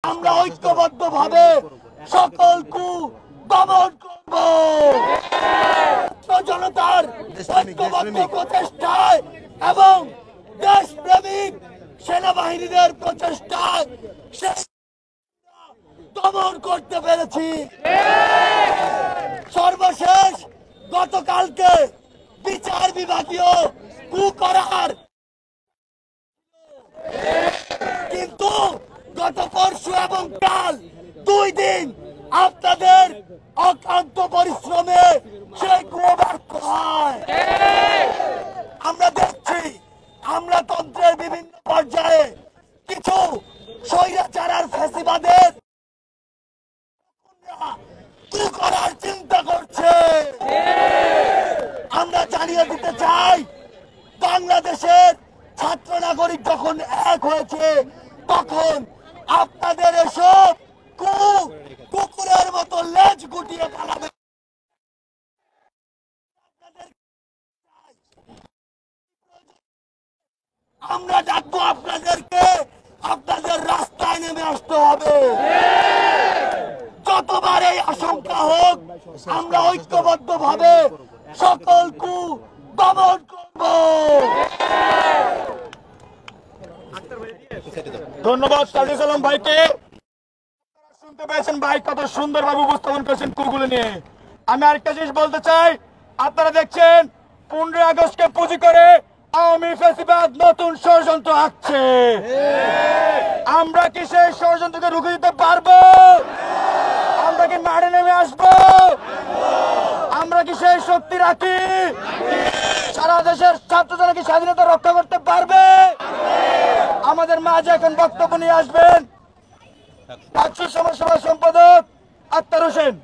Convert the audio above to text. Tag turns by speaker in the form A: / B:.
A: আমরা ঐক্যবদ্ধভাবে সকল কু দমন করব। জনতার ঐক্যবদ্ধ প্রচেষ্টায় এবং দেশপ্রেমিক সেনাবাহিনীদের প্রচেষ্টায় দমন করতে পেরেছি। সর্বশেষ গতকালকে বিচার বিভাগীয় কু করার, কিন্তু গত পরশু এবং কাল 2 দিন আপনাদের অক্লান্ত পরিশ্রমে সেই কু ব্যর্থ হয়। আমরা দেখছি আমলাতন্ত্রের বিভিন্ন পর্যায়ে কিছু স্বৈরাচার আর ফ্যাসিবাদের কু করার চিন্তা করছে। আমরা জানিয়ে দিতে চাই, বাংলাদেশের ছাত্র নাগরিক যখন এক হয়েছে তখন আপনাদের এসব কুকুরের মতো লেজ গুটিয়ে পালাবে। আমরা ডাকবো আপনাদেরকে, আপনাদের রাস্তায় নেমে আসতে হবে। যতবার এই আশঙ্কা হোক, আমরা ঐক্যবদ্ধ ভাবে সকল কু দমন করব।
B: ধন্যবাদ সাজিদ আলম ভাইকে। শুনতে পেয়েছেন ভাই কত সুন্দরভাবে উপস্থাপন করেছেন কুগুলো নিয়ে। আমি আরেকটা জিনিস বলতে চাই, আপনারা দেখছেন 15 আগস্টকে পুঁজি করে আওয়ামী ফ্যাসিবাদ নতুন ষড়যন্ত্র আঁকছে। আমরা কি সেই ষড়যন্ত্রকে রুখে দিতে পারবো? আমরা কি মাঠে নেমে আসবো? আমরা কি সেই শক্তি রাখি? সারা দেশের ছাত্ররা কি স্বাধীনতা রক্ষা করতে পারবে? আমাদের মাঝে এখন বক্তব্য নিয়ে আসবেন ডাকসুর সমাজসেবা সম্পাদক আক্তার হোসেন।